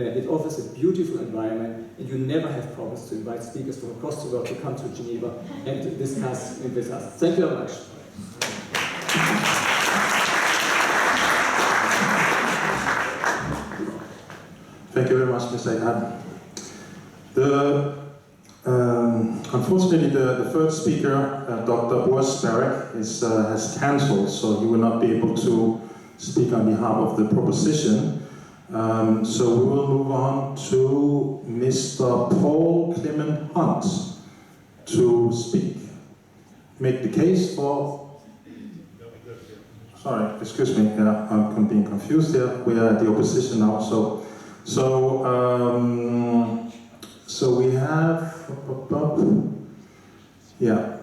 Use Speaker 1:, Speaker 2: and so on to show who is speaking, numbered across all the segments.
Speaker 1: It offers a beautiful environment, and you never have problems to invite speakers from across the world to come to Geneva and to discuss with us. Thank you very much.
Speaker 2: Thank you very much, Mr. Ekkehard. Unfortunately, the third speaker, Dr. Borsberg, has cancelled, so he will not be able to speak on behalf of the proposition. So we will move on to Mr. Paul Clement-Hunt to speak. Make the case for... Sorry, excuse me, I'm being confused here. We are at the opposition now, so we have... Yeah.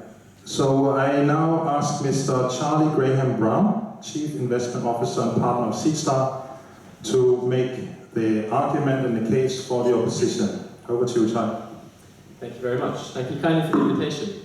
Speaker 2: So I now ask Mr. Charlie Graham Brown, Chief Investment Officer and Partner of SIIA, to make the argument and the case for the opposition. Over to you, Charlie.
Speaker 3: Thank you very much. Thank you kindly for the invitation.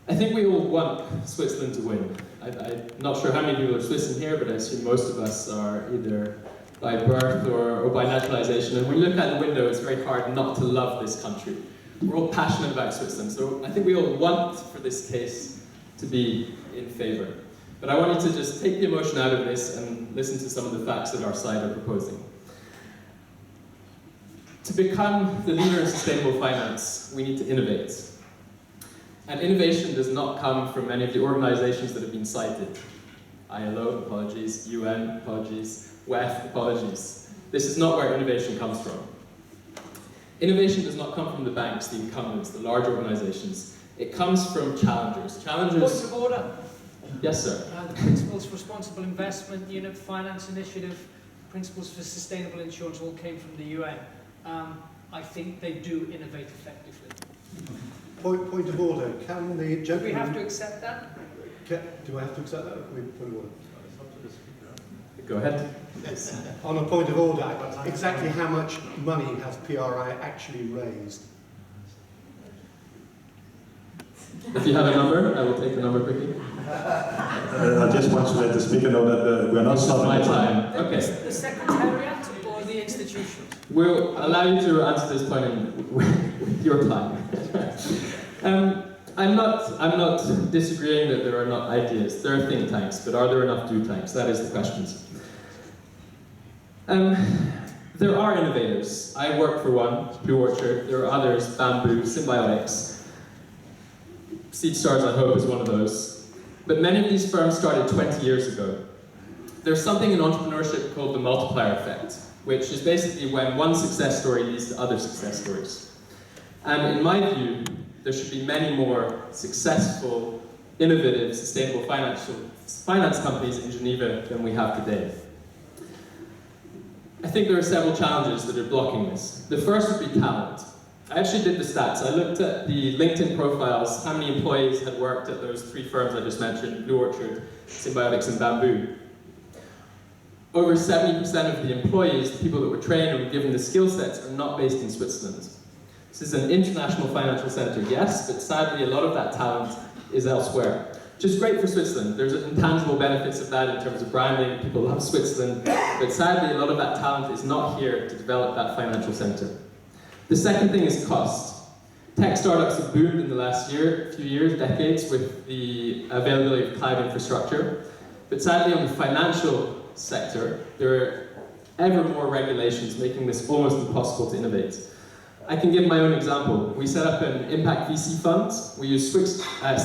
Speaker 3: I think we all want Switzerland to win. I'm not sure how many people are Swiss in here, but I assume most of us are either by birth or by naturalization. And when you look out the window, it's very hard not to love this country. We're all passionate about Switzerland, so I think we all want for this case to be in favour. But I wanted to just take the emotion out of this and listen to some of the facts that our side are proposing. To become the leader in sustainable finance, we need to innovate. And innovation does not come from any of the organizations that have been cited. ILO, apologies, UN, apologies, WEF, apologies. This is not where innovation comes from. Innovation does not come from the banks, the incumbents, the large organizations. It comes from challengers. Challengers...
Speaker 4: Point of order.
Speaker 3: Yes, sir.
Speaker 4: The Principles for Responsible Investment, Unit Finance Initiative, Principles for Sustainable Insurance all came from the UN. I think they do innovate effectively.
Speaker 5: Point of order. Can the gentleman...
Speaker 4: Do we have to accept that?
Speaker 5: Do I have to accept that? Point of order.
Speaker 3: Go ahead.
Speaker 5: Yes. On a point of order, exactly how much money has PRI actually raised?
Speaker 3: If you have a number, I will take the number quickly.
Speaker 2: I just want to let the speaker know that we are not stopping
Speaker 3: my
Speaker 2: the time.
Speaker 3: Okay.
Speaker 4: The Secretariat or the institution?
Speaker 3: We'll allow you to answer this point with your time. I'm not disagreeing that there are not ideas. There are think tanks, but are there enough do tanks? That is the question. There are innovators. I work for one, Blue Orchard. There are others, Bamboo, Symbiotics. SeedStars, I hope, is one of those. But many of these firms started 20 years ago. There's something in entrepreneurship called the multiplier effect, which is basically when one success story leads to other success stories. And in my view, there should be many more successful, innovative, sustainable finance companies in Geneva than we have today. I think there are several challenges that are blocking this. The first would be talent. I actually did the stats. I looked at the LinkedIn profiles, how many employees had worked at those three firms I just mentioned, Blue Orchard, Symbiotics, and Bamboo. Over 70% of the employees, the people that were trained and were given the skill sets, are not based in Switzerland. This is an international financial centre, yes, but sadly a lot of that talent is elsewhere. Which is great for Switzerland. There's intangible benefits of that in terms of branding. People love Switzerland, but sadly a lot of that talent is not here to develop that financial centre. The second thing is cost. Tech startups have boomed in the last few years, decades, with the availability of cloud infrastructure. But sadly, on the financial sector, there are ever more regulations making this almost impossible to innovate. I can give my own example. We set up an impact VC fund. We use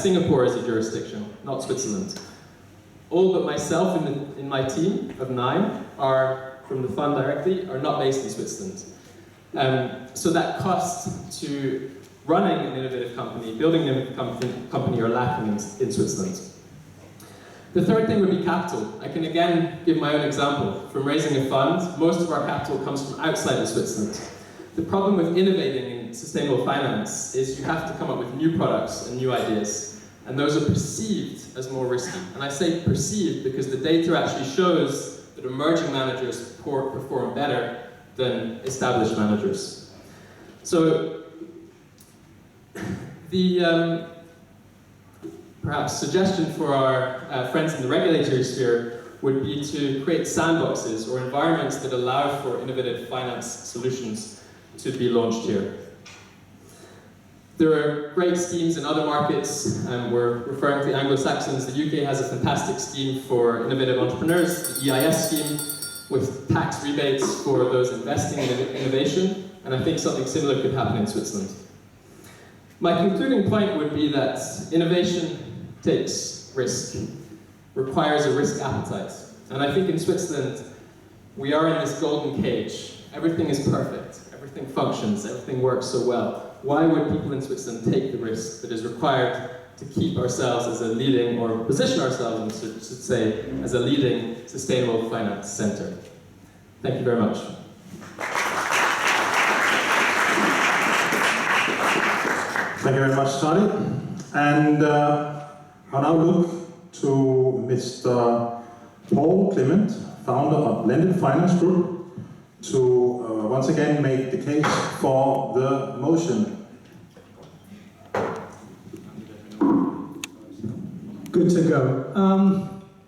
Speaker 3: Singapore as a jurisdiction, not Switzerland. All but myself in my team of 9 are from the fund directly, are not based in Switzerland. So that cost to running an innovative company, building an innovative company are lacking in Switzerland. The third thing would be capital. I can again give my own example. From raising a fund, most of our capital comes from outside of Switzerland. The problem with innovating in sustainable finance is you have to come up with new products and new ideas, and those are perceived as more risky. And I say perceived because the data actually shows that emerging managers perform better than established managers. So the perhaps suggestion for our friends in the regulatory sphere would be to create sandboxes or environments that allow for innovative finance solutions to be launched here. There are great schemes in other markets, and we're referring to the Anglo-Saxons. The UK has a fantastic scheme for innovative entrepreneurs, the EIS scheme, with tax rebates for those investing in innovation, and I think something similar could happen in Switzerland. My concluding point would be that innovation takes risk, requires a risk appetite. And I think in Switzerland, we are in this golden cage. Everything is perfect, everything functions, everything works so well. Why would people in Switzerland take the risk that is required to keep ourselves as a leading, or position ourselves, I should say, as a leading sustainable finance centre? Thank you very much.
Speaker 2: Thank you very much, Charlie. And I'll now look to Mr. Paul Clement, founder of Blended Finance Group, to once again make the case for the motion.
Speaker 6: Good to go.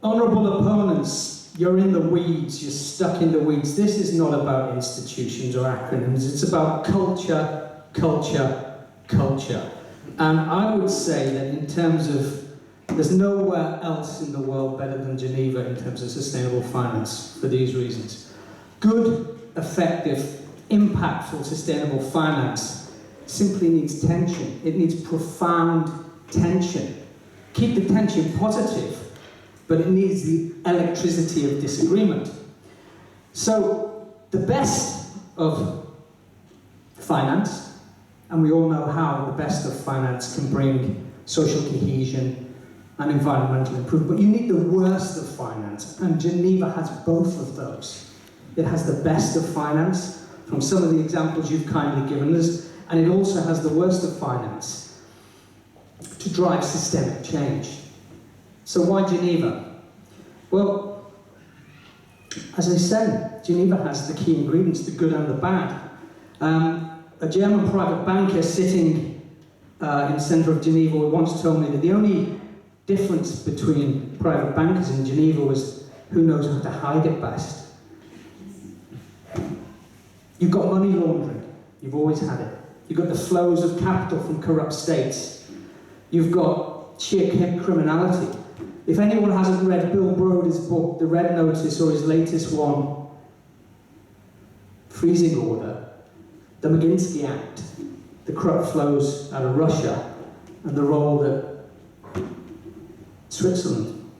Speaker 6: Honourable opponents, you're in the weeds, you're stuck in the weeds. This is not about institutions or acronyms, it's about culture, culture, culture. And I would say that in terms of, there's nowhere else in the world better than Geneva in terms of sustainable finance for these reasons. Good, effective, impactful, sustainable finance simply needs tension. It needs profound tension. Keep the tension positive, but it needs the electricity of disagreement. So, the best of finance, and we all know how the best of finance can bring social cohesion and environmental improvement, but you need the worst of finance, and Geneva has both of those. It has the best of finance, from some of the examples you've kindly given us, and it also has the worst of finance to drive systemic change. So why Geneva? Well, as I said, Geneva has the key ingredients, the good and the bad. A German private banker sitting in the centre of Geneva once told me that the only difference between private bankers in Geneva was who knows how to hide it best. You've got money laundering, you've always had it. You've got the flows of capital from corrupt states. You've got sheer criminality. If anyone hasn't read Bill Broder's book, The Red Notice, or his latest one, Freezing Order, the Maginski Act, the corrupt flows out of Russia, and the role that Switzerland,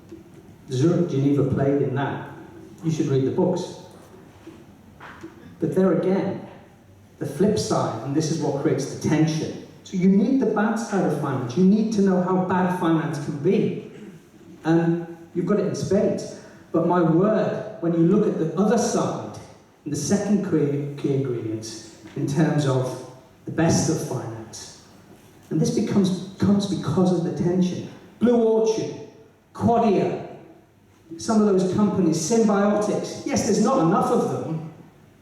Speaker 6: Zurich, Geneva played in that, you should read the books. But there again, the flip side, and this is what creates the tension. So you need the bad side of finance. You need to know how bad finance can be. And you've got it in spades. But my word, when you look at the other side, and the second key ingredients, in terms of the best of finance, and this comes because of the tension. Blue Orchard, Quadia, some of those companies, Symbiotics, yes, there's not enough of them,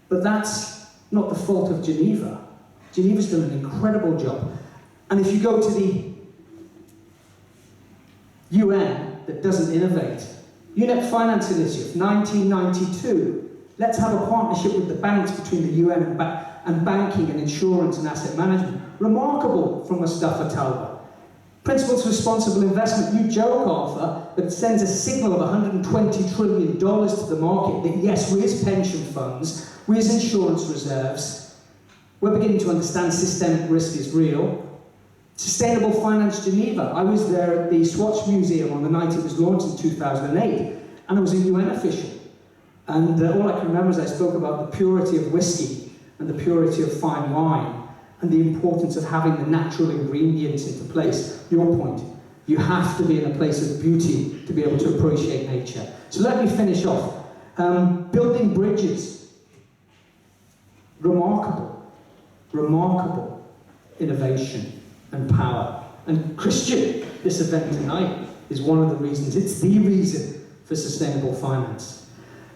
Speaker 6: but that's not the fault of Geneva. Geneva's done an incredible job. And if you go to the UN that doesn't innovate, UNEP Finance Initiative, 1992, let's have a partnership with the banks between the UN and banking and insurance and asset management. Remarkable from Mustafa Talba. Principles for Responsible Investment, you joke, Arthur, but it sends a signal of $120 trillion to the market that yes, we as pension funds, we as insurance reserves, we're beginning to understand systemic risk is real. Sustainable Finance Geneva, I was there at the Swatch Museum on the night it was launched in 2008, and I was a UN official. And all I can remember is I spoke about the purity of whiskey and the purity of fine wine, and the importance of having the natural ingredients into place. Your point, you have to be in a place of beauty to be able to appreciate nature. So let me finish off. Building bridges, remarkable innovation and power. And Christian, this event tonight is one of the reasons, it's the reason for sustainable finance.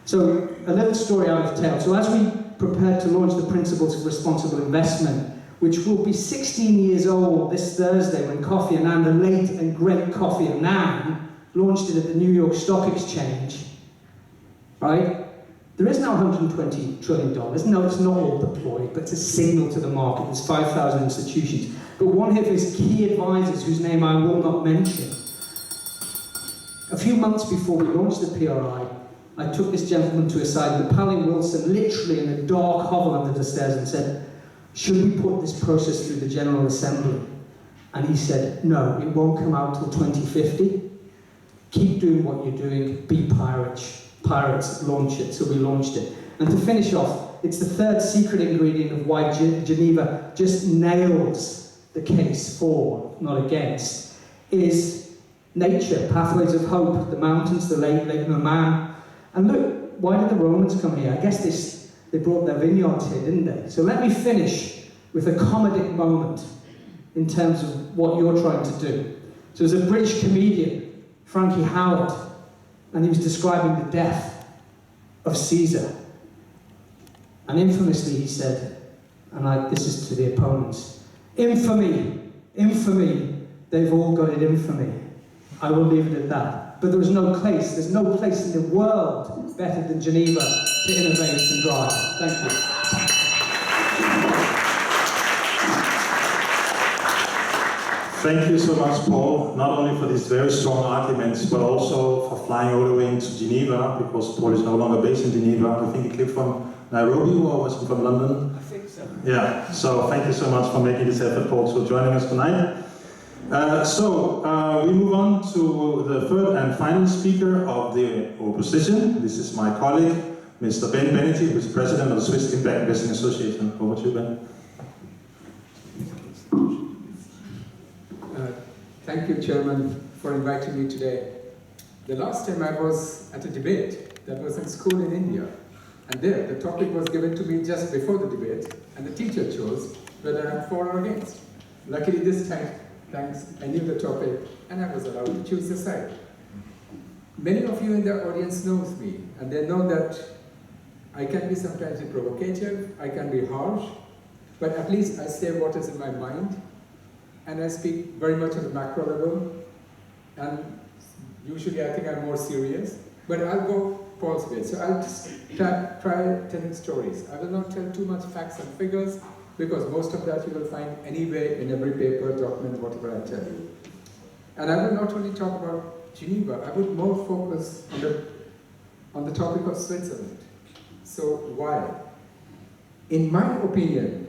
Speaker 6: So a little story out of tale. So as we prepared to launch the Principles of Responsible Investment, which will be 16 years old this Thursday when Kofi Annan, the late and great Kofi Annan, launched it at the New York Stock Exchange. right? There is now $120 trillion. No, it's not all deployed, but it's a signal to the market. There's 5,000 institutions. But one of his key advisors, whose name I will not mention, a few months before we launched the PRI, I took this gentleman to his side, Napoleon Wilson, literally in a dark hovel under the stairs, and said, should we put this process through the General Assembly? And he said, no, it won't come out till 2050. Keep doing what you're doing, be pirates, launch it. So we launched it. And to finish off, it's the third secret ingredient of why Geneva just nails the case for, not against, is nature, pathways of hope, the mountains, the lake Maman. And look, why did the Romans come here? I guess they brought their vineyards here, didn't they? So let me finish with a comedic moment in terms of what you're trying to do. So there's a British comedian, Frankie Howard, and he was describing the death of Caesar. And infamously he said, and this is to the opponents, infamy, infamy, they've all got it in for me. I will leave it at that. But there's no place in the world better than Geneva to innovate and drive. Thank you.
Speaker 2: Thank you so much, Paul, not only for these very strong arguments, but also for flying all the way into Geneva, because Paul is no longer based in Geneva. I think he came from Nairobi, or was he from London?
Speaker 4: I think so.
Speaker 2: Yeah, so thank you so much for making this effort, Paul, for joining us tonight. We move on to the third and final speaker of the opposition. This is my colleague, Mr. Ben Benety, who is president of the Swiss Impact Investing Association. Over to you, Ben.
Speaker 7: Thank you, Chairman, for inviting me today. The last time I was at a debate that was in school in India, and there the topic was given to me just before the debate, and the teacher chose whether I'm for or against. Luckily this time, thanks, I knew the topic, and I was allowed to choose the side. Many of you in the audience knows me, and they know that I can be sometimes provocative, I can be harsh, but at least I say what is in my mind, and I speak very much on the macro level, and usually I think I'm more serious, but I'll go Paul's way. So I'll just try telling stories. I will not tell too much facts and figures, because most of that you will find anyway in every paper, document, whatever I tell you. And I will not only talk about Geneva, I would more focus on the topic of Switzerland. So why? In my opinion,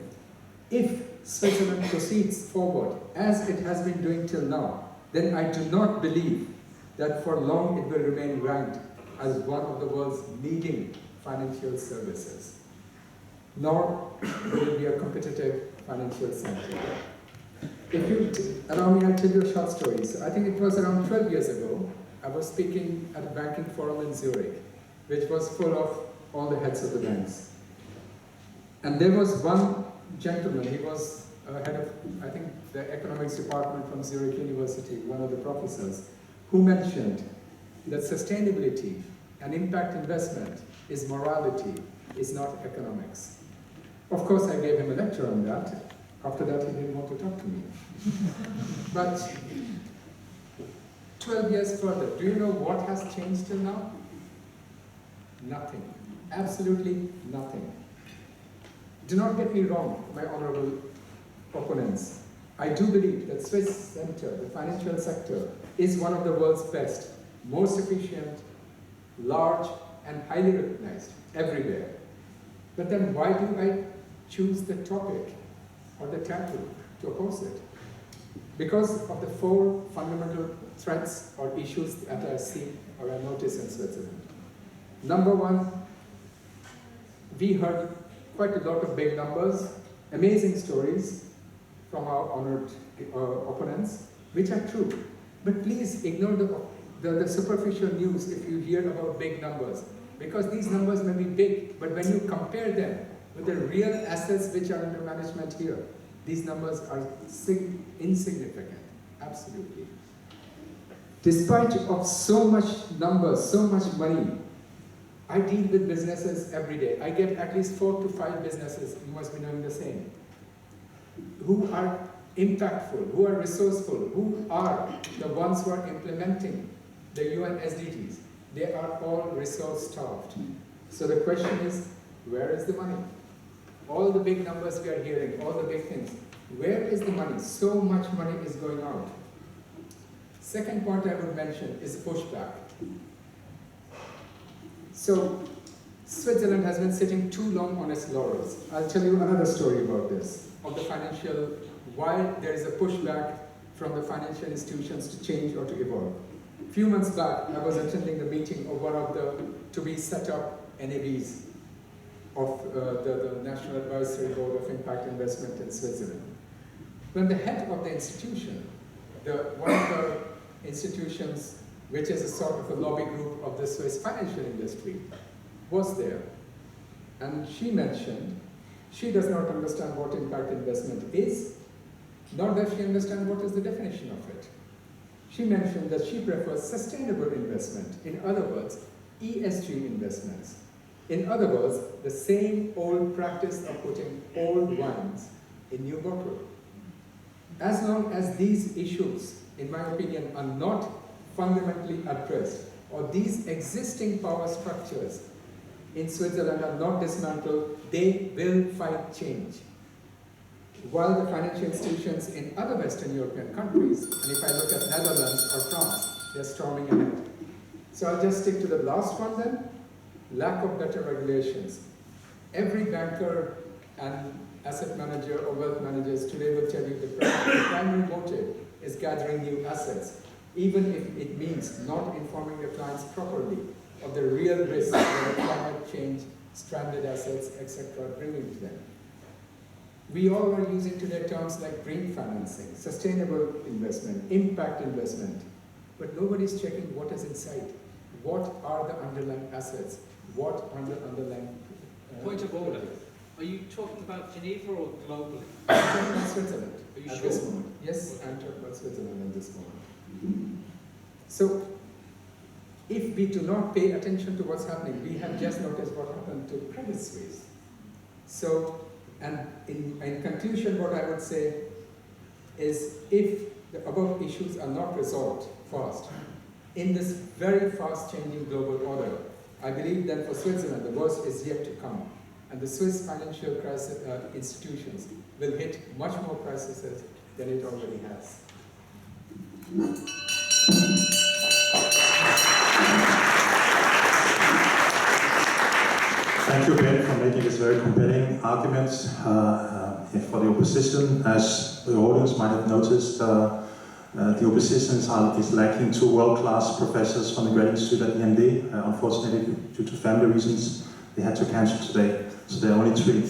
Speaker 7: if Switzerland proceeds forward as it has been doing till now, then I do not believe that for long it will remain ranked as one of the world's leading financial services, nor will it be a competitive financial center. If you allow me, I'll tell you a short story. So I think it was around 12 years ago, I was speaking at a banking forum in Zurich, which was full of all the heads of the banks. And there was one gentleman, he was head of, I think, the economics department from Zurich University, one of the professors, who mentioned that sustainability and impact investment is morality, is not economics. Of course, I gave him a lecture on that. After that, he didn't want to talk to me. But 12 years further, do you know what has changed till now? Nothing. Absolutely nothing. Do not get me wrong, my honorable opponents. I do believe that Swiss sector, the financial sector, is one of the world's best, most efficient, large, and highly recognized everywhere. But then why do I choose the topic or the title to oppose it? Because of the 4 fundamental threats or issues that I see or I notice in Switzerland. Number 1, we heard quite a lot of big numbers, amazing stories from our honored opponents, which are true. But please ignore the superficial news if you hear about big numbers, because these numbers may be big, but when you compare them with the real assets which are under management here, these numbers are insignificant, absolutely. Despite of so much numbers, so much money, I deal with businesses every day. I get at least 4 to 5 businesses, you must be knowing the same, who are impactful, who are resourceful, who are the ones who are implementing the UN SDGs. They are all resource starved. So the question is, where is the money? All the big numbers we are hearing, all the big things, where is the money? So much money is going out. Second point I would mention is pushback. So Switzerland has been sitting too long on its laurels. I'll tell you another story about this, of the financial, why there is a pushback from the financial institutions to change or to evolve. A few months back, I was attending the meeting of one of the to-be set up NAVs of the National Advisory Board of Impact Investment in Switzerland. When the head of the institution, one of the institutions which is a sort of a lobby group of the Swiss financial industry, was there. And she mentioned she does not understand what impact investment is, nor does she understand what is the definition of it. She mentioned that she prefers sustainable investment, in other words, ESG investments. In other words, the same old practice of putting old wines in new bottle. As long as these issues, in my opinion, are not fundamentally addressed, or these existing power structures in Switzerland are not dismantled, they will fight change. While the financial institutions in other Western European countries, and if I look at Netherlands or France, they're storming ahead. So I'll just stick to the last one then, lack of better regulations. Every banker and asset manager or wealth managers today will tell you the primary motive is gathering new assets, even if it means not informing the clients properly of the real risks that climate change, stranded assets, etc. bringing to them. We all are using today terms like green financing, sustainable investment, impact investment, but nobody's checking what is inside. What are the underlying assets? What are the underlying...
Speaker 4: Point of order. Are you talking about Geneva or globally?
Speaker 7: I'm talking about Switzerland
Speaker 4: Are you
Speaker 7: at
Speaker 4: sure?
Speaker 7: this moment. Yes, I'm talking about Switzerland at this moment. So, if we do not pay attention to what's happening, we have just noticed what happened to Credit Suisse. So, and in conclusion, what I would say is if the above issues are not resolved fast, in this very fast changing global order, I believe that for Switzerland, the worst is yet to come. And the Swiss financial crisis, institutions will hit much more crises than it already has.
Speaker 2: Thank you, Ben, for making this very compelling arguments for the opposition. As the audience might have noticed, the opposition is lacking two world-class professors from the Graduate Institute at EMD. Unfortunately, due to family reasons, they had to cancel today, so there are only three.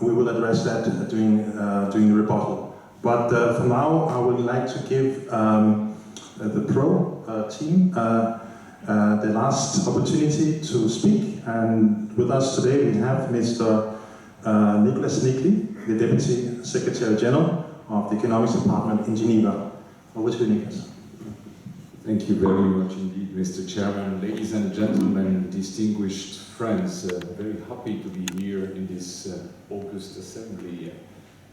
Speaker 2: We will address that during the rebuttal. But for now, I would like to give the pro team the last opportunity to speak. And with us today, we have Mr. Niggli, the Deputy Secretary General of the Economics Department in Geneva. Over to you, Niggli.
Speaker 8: Thank you very much indeed, Mr. Chairman. Ladies and gentlemen, distinguished friends, very happy to be here in this August Assembly.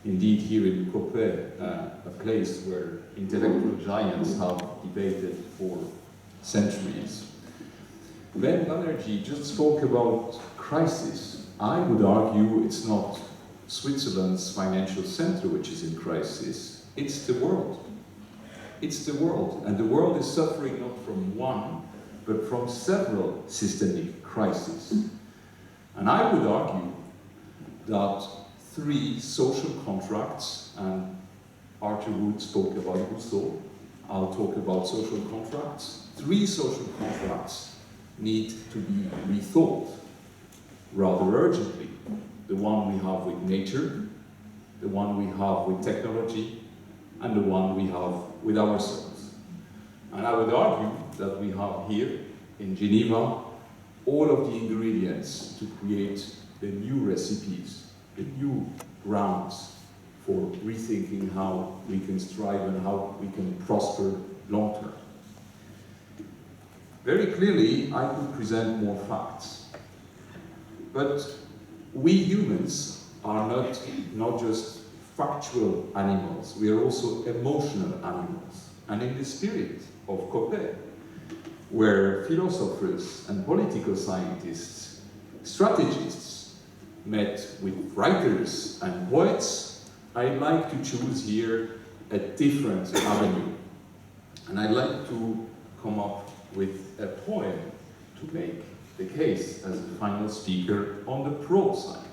Speaker 8: Indeed, here in Coppet, a place where intellectual giants have debated for centuries. Ben Banerjee just spoke about crisis. I would argue it's not Switzerland's financial center which is in crisis, it's the world. It's the world, and the world is suffering not from one, but from several systemic crises. And I would argue that three social contracts, and Arthur Wood spoke about Rousseau, I'll talk about social contracts. Three social contracts need to be rethought rather urgently. The one we have with nature, the one we have with technology, and the one we have with ourselves. And I would argue that we have here in Geneva all of the ingredients to create the new recipes, the new grounds for rethinking how we can strive and how we can prosper long term. Very clearly, I could present more facts. But we humans are not just factual animals, we are also emotional animals. And in the spirit of Coppet, where philosophers and political scientists, strategists met with writers and poets, I'd like to choose here a different avenue. And I'd like to come up with a poem to make the case as the final speaker on the pro side.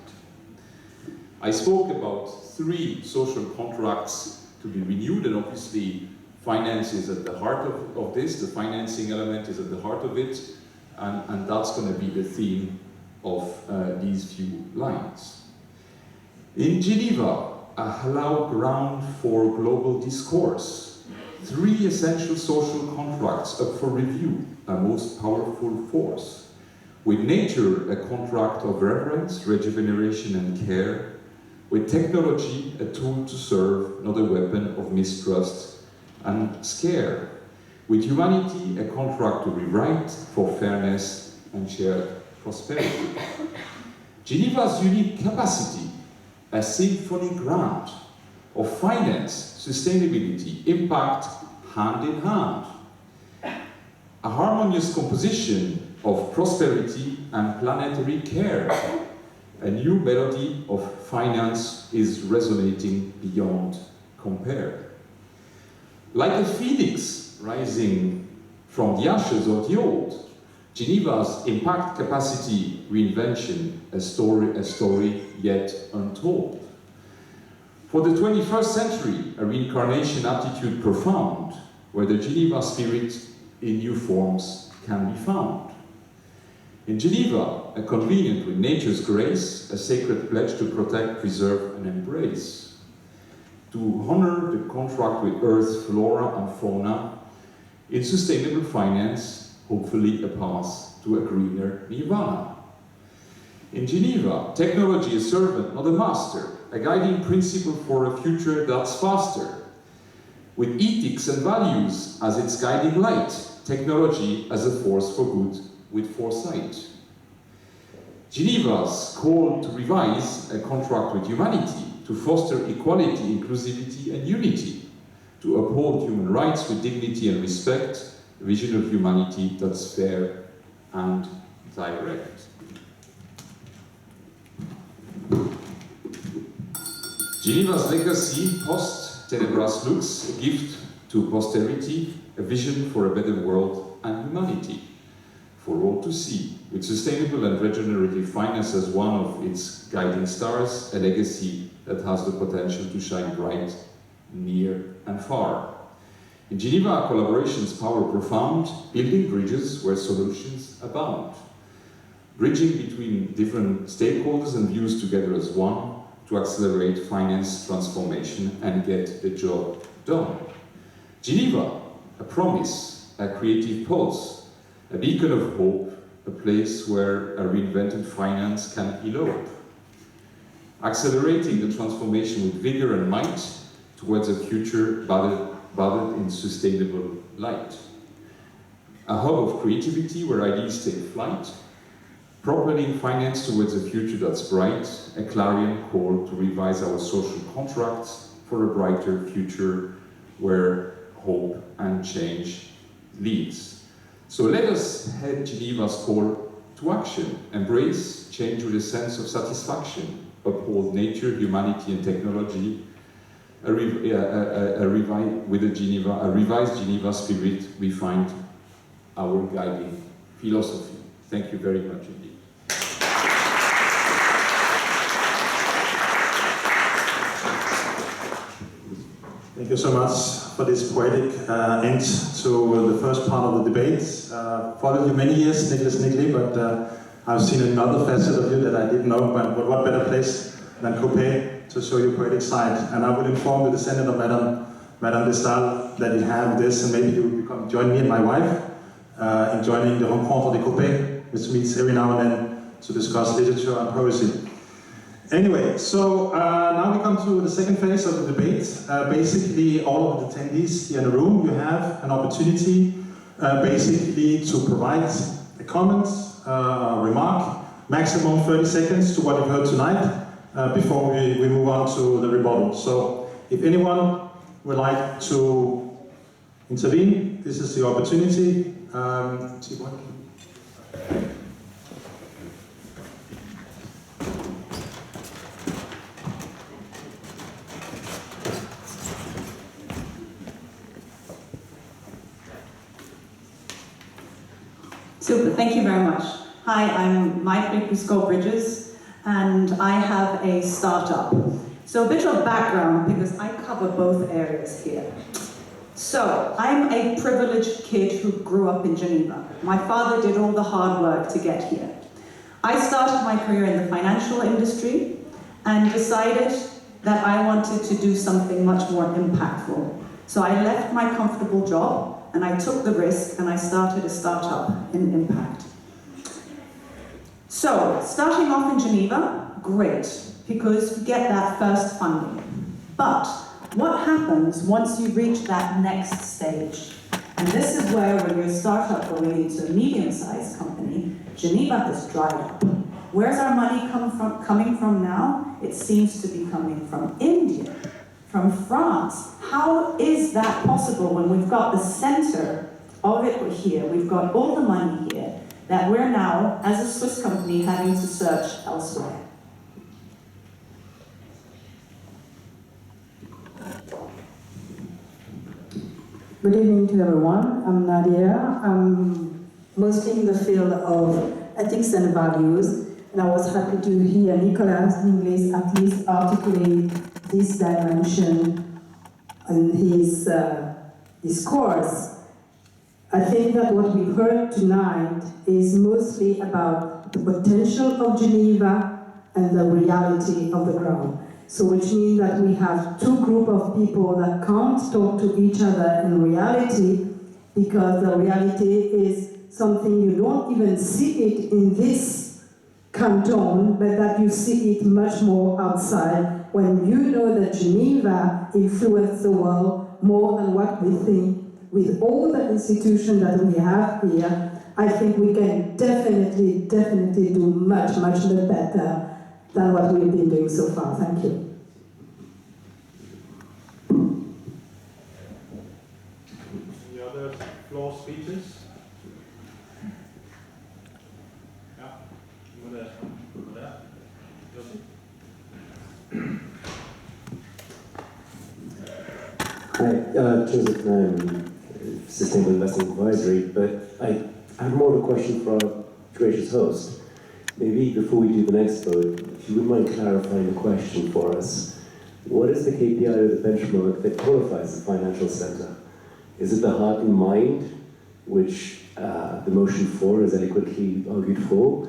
Speaker 8: I spoke about 3 social contracts to be renewed, and obviously finance is at the heart of this, the financing element is at the heart of it, and that's going to be the theme of these few lines. In Geneva, a hallowed ground for global discourse, 3 essential social contracts up for review, a most powerful force. With nature, a contract of reverence, regeneration and care. With technology, a tool to serve, not a weapon of mistrust and scare. With humanity, a contract to rewrite for fairness and shared prosperity. Geneva's unique capacity, a symphony grant of finance, sustainability, impact, hand in hand. A harmonious composition of prosperity and planetary care. A new melody of finance is resonating beyond compare. Like a phoenix rising from the ashes of the old, Geneva's impact capacity reinvention, a story yet untold. For the 21st century, a reincarnation attitude profound, where the Geneva spirit in new forms can be found. In Geneva, a convenient with nature's grace, a sacred pledge to protect, preserve and embrace. To honor the contract with Earth's flora and fauna, in sustainable finance, hopefully a path to a greener nirvana. In Geneva, technology is servant, not a master, a guiding principle for a future that's faster. With ethics and values as its guiding light, technology as a force for good with foresight. Geneva's call to revise a contract with humanity, to foster equality, inclusivity and unity, to uphold human rights with dignity and respect, a vision of humanity that's fair and direct. Geneva's legacy, post tenebras lux, a gift to posterity, a vision for a better world and humanity, for all to see, with sustainable and regenerative finance as one of its guiding stars, a legacy that has the potential to shine bright, near and far. In Geneva, collaboration's power profound, building bridges where solutions abound. Bridging between different stakeholders and views together as one to accelerate finance transformation and get the job done. Geneva, a promise, a creative pulse, a beacon of hope, a place where a reinvented finance can elope. Accelerating the transformation with vigor and might towards a future bathed in sustainable light. A hub of creativity where ideas take flight, propelling finance towards a future that's bright, a clarion call to revise our social contracts for a brighter future where hope and change leads. So let us head Geneva's call to action, embrace change with a sense of satisfaction, uphold nature, humanity and technology, with a revised Geneva spirit, we find our guiding philosophy. Thank you very much indeed.
Speaker 2: Thank you so much for this poetic end to the first part of the debate. Followed you many years, Niggli, but I've seen another facet of you that I didn't know, but what better place than Coppet to show your poetic side. And I will inform the descendant of Madame de Stael that you have this, and maybe you come join me and my wife in joining the Rencontre de Coppet, which meets every now and then to discuss literature and poesy. Anyway, so now we come to the second phase of the debate. Basically, all of the attendees here in the room, you have an opportunity basically to provide a comment, a remark, maximum 30 seconds to what you've heard tonight before we move on to the rebuttal. So if anyone would like to intervene, this is the opportunity.
Speaker 9: Super, thank you very much. Hi, I'm Niggli Bridges, and I have a startup. So a bit of background, because I cover both areas here. So, I'm a privileged kid who grew up in Geneva. My father did all the hard work to get here. I started my career in the financial industry and decided that I wanted to do something much more impactful. So I left my comfortable job and I took the risk and I started a startup in impact. So, starting off in Geneva, great, because you get that first funding. But what happens once you reach that next stage? And this is where, when you're a startup going into a medium-sized company, Geneva has dried up. Where's our money coming from now? It seems to be coming from India, from France. How is that possible when we've got the center of it here, we've got all the money here, that we're now, as a Swiss company, having to search elsewhere?
Speaker 10: Good evening to everyone. I'm Nadia. I'm mostly in the field of ethics and values, and I was happy to hear Nicolas Niggli at least articulate this dimension in his discourse. I think that what we heard tonight is mostly about the potential of Geneva and the reality of the ground. So which means that we have two groups of people that can't talk to each other in reality, because the reality is something you don't even see it in this canton, but that you see it much more outside, when you know that Geneva influences the world more than what we think. With all the institutions that we have here, I think we can definitely do much better than what we've been doing so far. Thank you.
Speaker 2: Any other floor speeches? Yeah, over there.
Speaker 11: Hi, Joseph Nam, Sustainable Investing Advisory, but I have more of a question for our gracious host. Maybe before we do the next vote, if you wouldn't mind clarifying the question for us. What is the KPI or the benchmark that qualifies the financial centre? Is it the heart and mind, which the motion for is eloquently argued for?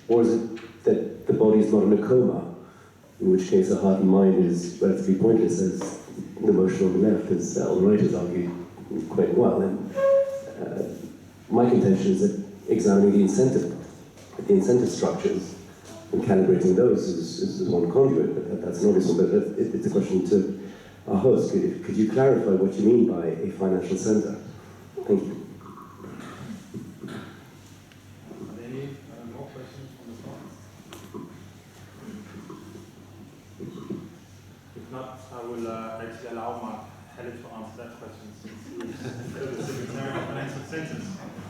Speaker 11: Or is it that the body is not in a coma, in which case a heart and mind is relatively pointless, as the motion on the left, as on the right, has argued quite well. And my contention is that examining the incentive structures and calibrating those is one conduit, but that's an obvious one. But it's a question to our host. Could you clarify what you mean by a financial centre? Thank you.
Speaker 2: Any more questions from the floor? If not, I will actually allow Mark Halle to answer that question, since he is the Secretary of Financial Centres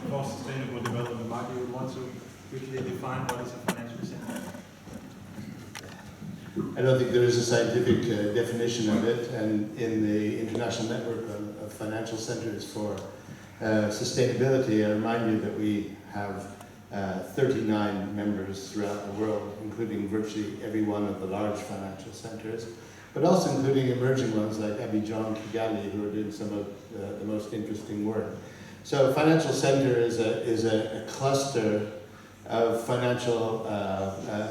Speaker 2: for Sustainable Development. Mark, you would want to quickly define what is a financial centre?
Speaker 12: I don't think there is a scientific definition of it, and in the International Network of Financial Centres for Sustainability, I remind you that we have 39 members throughout the world, including virtually every one of the large financial centres, but also including emerging ones like Abidjan, Kigali, who are doing some of the most interesting work. So financial centre is a cluster of financial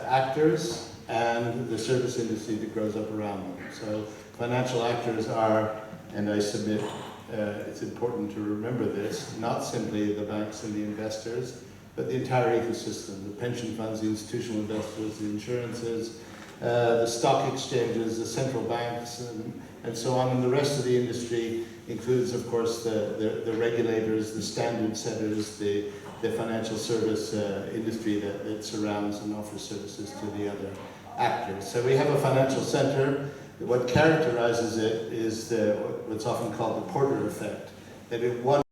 Speaker 12: actors and the service industry that grows up around them. So financial actors are, and I submit it's important to remember this, not simply the banks and the investors, but the entire ecosystem, the pension funds, the institutional investors, the insurances, the stock exchanges, the central banks, and so on. And the rest of the industry includes, of course, the regulators, the standard setters, the financial service industry that surrounds and offers services to the other actors. So we have a financial center. What characterizes it is what's often called the Porter effect, that if one